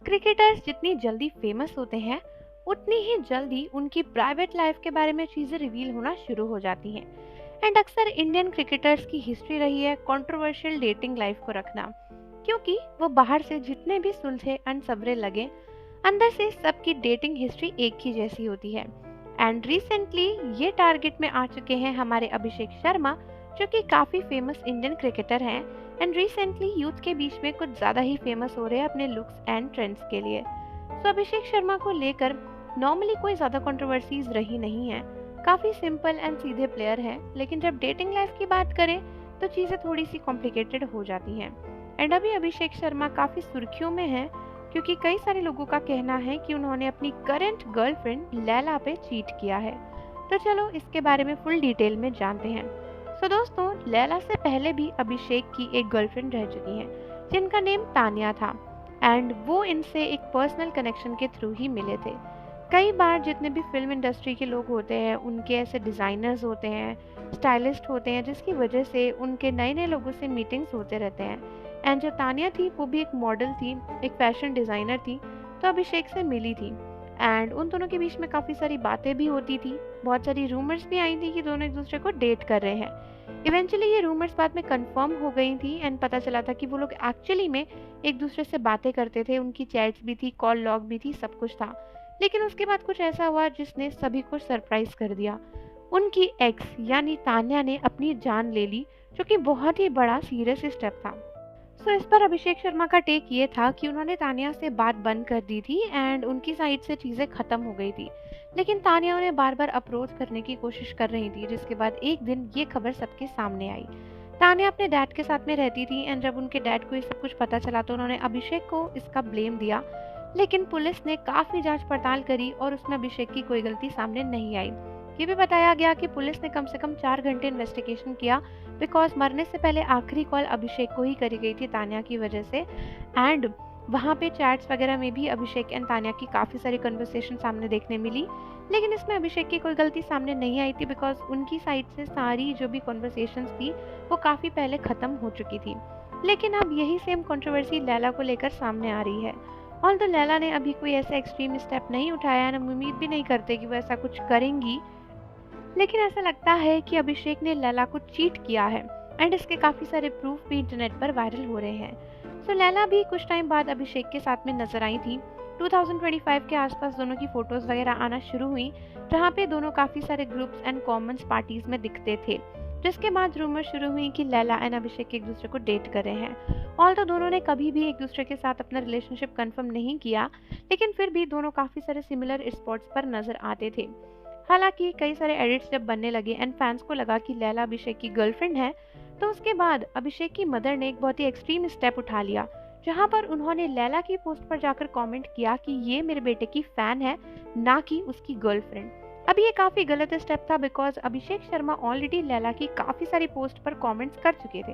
Cricketers जितनी जल्दी famous होते हैं उतनी ही जल्दी उनकी प्राइवेट लाइफ के बारे में चीज़ें रिवील होना शुरू हो जाती हैं। एंड अक्सर इंडियन क्रिकेटर्स की हिस्ट्री रही है कंट्रोवर्शियल डेटिंग लाइफ को रखना, क्योंकि वो बाहर से जितने भी सुलझे अनसवरे लगे, अंदर से सबकी डेटिंग हिस्ट्री एक ही जैसी होती है। एंड रिसेंटली ये टारगेट में आ चुके हैं हमारे अभिषेक शर्मा, जो कि काफ़ी फेमस इंडियन क्रिकेटर हैं एंड रिसेंटली यूथ के बीच में कुछ ज़्यादा ही फेमस हो रहे हैं अपने लुक्स एंड ट्रेंड्स के लिए। सो अभिषेक शर्मा को लेकर नॉर्मली कोई ज़्यादा कंट्रोवर्सीज रही नहीं है, काफ़ी सिंपल एंड सीधे प्लेयर हैं, लेकिन जब डेटिंग लाइफ की बात करें तो चीज़ें थोड़ी सी कॉम्प्लिकेटेड हो जाती हैं। एंड अभी अभिषेक शर्मा काफ़ी सुर्खियों में हैं, क्योंकि कई सारे लोगों का कहना है कि उन्होंने अपनी करंट गर्लफ्रेंड लैला पे चीट किया है। तो चलो इसके बारे में फुल डिटेल में जानते हैं। सो दोस्तों, लैला से पहले भी अभिषेक की एक गर्लफ्रेंड रह चुकी हैं, जिनका नेम तानिया था। एंड वो इनसे एक पर्सनल कनेक्शन के थ्रू ही मिले थे। कई बार जितने भी फिल्म इंडस्ट्री के लोग होते हैं उनके ऐसे डिज़ाइनर्स होते हैं, स्टाइलिस्ट होते हैं, जिसकी वजह से उनके नए नए लोगों से मीटिंग्स होते रहते हैं। एंड जो तानिया थी वो भी एक मॉडल थी, एक फैशन डिज़ाइनर थी, तो अभिषेक से मिली थी। एंड उन दोनों के बीच में काफ़ी सारी बातें भी होती थी, बहुत सारी रूमर्स भी आई थी कि दोनों एक दूसरे को डेट कर रहे हैं। इवेंचुअली ये रूमर्स बाद में कंफर्म हो गई थी एंड पता चला था कि वो लोग एक्चुअली में एक दूसरे से बातें करते थे, उनकी चैट्स भी थी, कॉल लॉग भी थी, सब कुछ था। लेकिन उसके बाद कुछ ऐसा हुआ जिसने सभी को सरप्राइज कर दिया। उनकी एक्स यानी तान्या ने अपनी जान ले ली, जो कि बहुत ही बड़ा सीरियस स्टेप था। सो इस पर अभिषेक शर्मा का टेक ये था कि उन्होंने तानिया से बात बंद कर दी थी एंड उनकी साइड से चीज़ें ख़त्म हो गई थी। लेकिन तानिया उन्हें बार बार अप्रोच करने की कोशिश कर रही थी, जिसके बाद एक दिन ये खबर सबके सामने आई। तानिया अपने डैड के साथ में रहती थी एंड जब उनके डैड को ये सब कुछ पता चला तो उन्होंने अभिषेक को इसका ब्लेम दिया। लेकिन पुलिस ने काफ़ी जांच पड़ताल करी और उसमें अभिषेक की कोई गलती सामने नहीं आई। ये भी बताया गया कि पुलिस ने कम से कम 4 घंटे इन्वेस्टिगेशन किया, बिकॉज मरने से पहले आखिरी कॉल अभिषेक को ही करी गई थी तान्या की वजह से। एंड वहाँ पे चैट्स वगैरह में भी अभिषेक एंड तान्या की काफ़ी सारी कन्वर्सेशन सामने देखने मिली। लेकिन इसमें अभिषेक की कोई गलती सामने नहीं आई थी, बिकॉज उनकी साइड से सारी जो भी कन्वर्सेशंस थी वो काफ़ी पहले ख़त्म हो चुकी थी। लेकिन अब यही सेम कंट्रोवर्सी लैला को लेकर सामने आ रही है। ऑल्दो लैला ने अभी कोई ऐसा एक्सट्रीम स्टेप नहीं उठाया है, हम उम्मीद भी नहीं करते कि वो ऐसा कुछ करेंगी, लेकिन ऐसा लगता है कि अभिषेक ने लैला को चीट किया है एंड इसके काफ़ी सारे प्रूफ भी इंटरनेट पर वायरल हो रहे हैं। सो लैला भी कुछ टाइम बाद अभिषेक के साथ में नजर आई थी। 2025 के आसपास दोनों की फोटोज वगैरह आना शुरू हुई, जहाँ पे दोनों काफ़ी सारे ग्रुप्स एंड कॉमन्स पार्टीज में दिखते थे, जिसके बाद रूमर शुरू हुई कि लैला एंड अभिषेक एक दूसरे को डेट कर रहे हैं। ऑल्दो दोनों ने कभी भी एक दूसरे के साथ अपना रिलेशनशिप कंफर्म नहीं किया, लेकिन फिर भी दोनों काफ़ी सारे सिमिलर स्पॉट्स पर नजर आते थे। हालांकि कई सारे एडिट्स जब बनने लगे एंड फैंस को लगा कि लैला अभिषेक की गर्लफ्रेंड है, तो उसके बाद अभिषेक की मदर ने एक बहुत ही एक्सट्रीम स्टेप उठा लिया, जहां पर उन्होंने लैला की पोस्ट पर जाकर कमेंट किया कि ये मेरे बेटे की फैन है, ना कि उसकी गर्लफ्रेंड। अब ये काफ़ी गलत स्टेप था, बिकॉज अभिषेक शर्मा ऑलरेडी लैला की काफ़ी सारी पोस्ट पर कमेंट्स कर चुके थे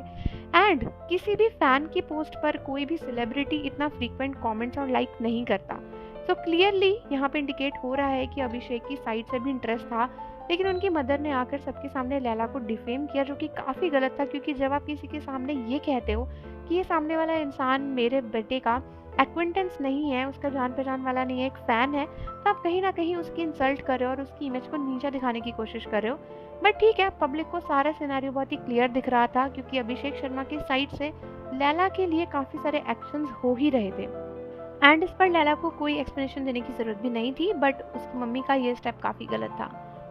एंड किसी भी फैन की पोस्ट पर कोई भी सेलिब्रिटी इतना फ्रीक्वेंट कमेंट्स और लाइक नहीं करता। सो क्लियरली यहाँ पे इंडिकेट हो रहा है कि अभिषेक की साइड से भी इंटरेस्ट था, लेकिन उनकी मदर ने आकर सबके सामने लैला को डिफेम किया, जो कि काफ़ी गलत था। क्योंकि जब आप किसी के सामने ये कहते हो कि ये सामने वाला इंसान मेरे बेटे का एक्विंटेंस नहीं है, उसका जान पहचान वाला नहीं है, एक फ़ैन है, तो आप कहीं ना कहीं उसकी इंसल्ट कर रहे हो और उसकी इमेज को नीचा दिखाने की कोशिश कर रहे हो। बट ठीक है, पब्लिक को सारा सिनेरियो बहुत ही क्लियर दिख रहा था, क्योंकि अभिषेक शर्मा की साइड से लैला के लिए काफ़ी सारे एक्शंस हो ही रहे थे एंड इस पर लैला को कोई एक्सप्लेनेशन देने की ज़रूरत भी नहीं थी। बट उसकी मम्मी का ये स्टेप काफ़ी गलत था।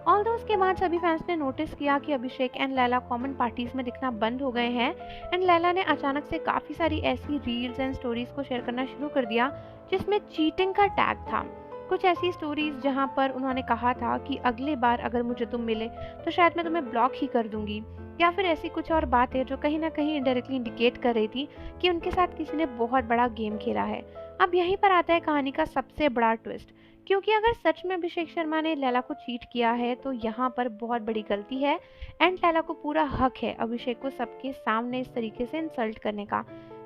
ऑल्दो उसके बाद सभी फैंस ने नोटिस किया कि अभिषेक एंड लैला कॉमन पार्टीज में दिखना बंद हो गए हैं एंड लैला ने अचानक से काफ़ी सारी ऐसी रील्स एंड स्टोरीज को शेयर करना शुरू कर दिया जिसमें चीटिंग का टैग था। कुछ ऐसी स्टोरीज जहां पर उन्होंने कहा था कि अगली बार अगर मुझे तुम मिले तो शायद मैं तुम्हें ब्लॉक ही कर दूंगी, या फिर ऐसी कुछ और बात है जो कहीं ना कहीं इनडायरेक्टली इंडिकेट कर रही थी कि उनके साथ किसी ने बहुत बड़ा गेम खेला है। अब यहीं पर आता है कहानी का सबसे बड़ा ट्विस्ट, क्योंकि अगर सच में अभिषेक शर्मा ने लैला को चीट किया है तो यहाँ पर बहुत बड़ी गलती है एंड लैला को पूरा हक है अभिषेक को सबके सामने इस तरीके से इंसल्ट करने का।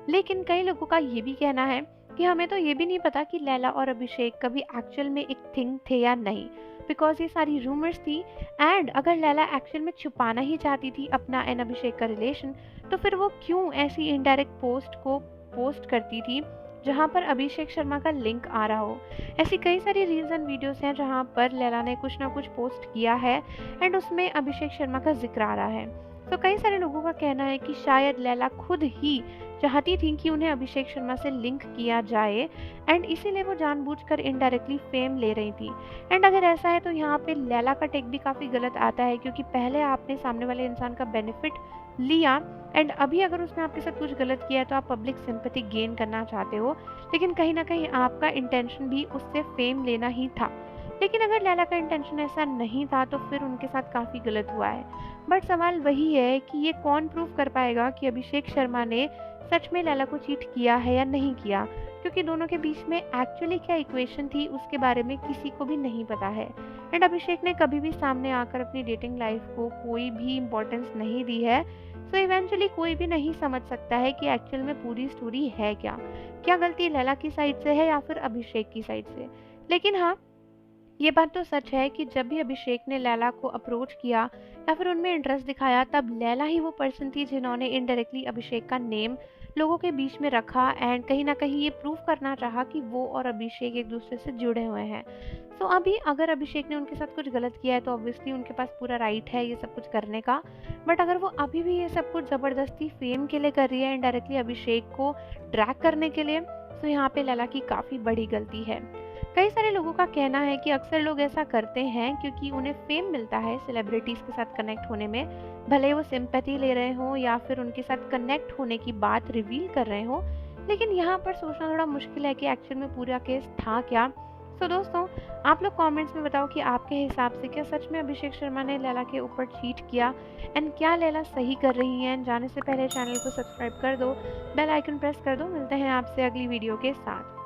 लेकिन कई लोगों का ये भी कहना है कि हमें तो ये भी नहीं पता कि लैला और अभिषेक कभी एक्चुअल में एक थिंग थे या नहीं, बिकॉज ये सारी रूमर्स थी। एंड अगर लैला एक्चुअल में छुपाना ही चाहती थी अपना एंड अभिषेक का रिलेशन, तो फिर वो क्यों ऐसी इनडायरेक्ट पोस्ट को पोस्ट करती थी जहाँ पर अभिषेक शर्मा का लिंक आ रहा हो। ऐसी कई सारी रील्स एंड वीडियोस हैं जहाँ पर लैला ने कुछ ना कुछ पोस्ट किया है एंड उसमें अभिषेक शर्मा का जिक्र आ रहा है। तो कई सारे लोगों का कहना है कि शायद लैला खुद ही चाहती थी कि उन्हें अभिषेक शर्मा से लिंक किया जाए एंड इसीलिए वो जानबूझकर इनडायरेक्टली फेम ले रही थी। एंड अगर ऐसा है तो यहाँ पे लैला का टेक भी काफ़ी गलत आता है, क्योंकि पहले आपने सामने वाले इंसान का बेनिफिट लिया एंड अभी अगर उसने आपके साथ कुछ गलत किया है तो आप पब्लिक सिंपैथी गेन करना चाहते हो, लेकिन कहीं ना कहीं आपका इंटेंशन भी उससे फेम लेना ही था। लेकिन अगर लैला का इंटेंशन ऐसा नहीं था तो फिर उनके साथ काफ़ी गलत हुआ है। बट सवाल वही है कि ये कौन प्रूव कर पाएगा कि अभिषेक शर्मा ने सच में लैला को चीट किया है या नहीं किया, क्योंकि दोनों के बीच में एक्चुअली क्या इक्वेशन थी उसके बारे में किसी को भी नहीं पता है। एंड अभिषेक ने कभी भी सामने आकर अपनी डेटिंग लाइफ को कोई भी इम्पोर्टेंस नहीं दी है। सो इवेंचुअली कोई भी नहीं समझ सकता है कि एक्चुअल में पूरी स्टोरी है क्या, क्या गलती लैला की साइड से है या फिर अभिषेक की साइड से। लेकिन हाँ, ये बात तो सच है कि जब भी अभिषेक ने लैला को अप्रोच किया या फिर उनमें इंटरेस्ट दिखाया, तब लैला ही वो पर्सन थी जिन्होंने इनडायरेक्टली अभिषेक का नेम लोगों के बीच में रखा एंड कहीं ना कहीं ये प्रूव करना चाहा कि वो और अभिषेक एक दूसरे से जुड़े हुए हैं। सो अभी अगर अभिषेक ने उनके साथ कुछ गलत किया है तो ऑब्वियसली उनके पास पूरा राइट है ये सब कुछ करने का। बट अगर वो अभी भी ये सब कुछ ज़बरदस्ती फेम के लिए कर रही है, इनडायरेक्टली अभिषेक को ड्रैग करने के लिए, तो यहाँ पे लैला की काफ़ी बड़ी गलती है। कई सारे लोगों का कहना है कि अक्सर लोग ऐसा करते हैं क्योंकि उन्हें फेम मिलता है सेलिब्रिटीज़ के साथ कनेक्ट होने में, भले वो सिंपैथी ले रहे हों या फिर उनके साथ कनेक्ट होने की बात रिवील कर रहे हों। लेकिन यहाँ पर सोचना थोड़ा मुश्किल है कि एक्चुअल में पूरा केस था क्या। तो दोस्तों, आप लोग कमेंट्स में बताओ कि आपके हिसाब से क्या सच में अभिषेक शर्मा ने लैला के ऊपर चीट किया एंड क्या लैला सही कर रही है। जाने से पहले चैनल को सब्सक्राइब कर दो, बेल आइकन प्रेस कर दो। मिलते हैं आपसे अगली वीडियो के साथ।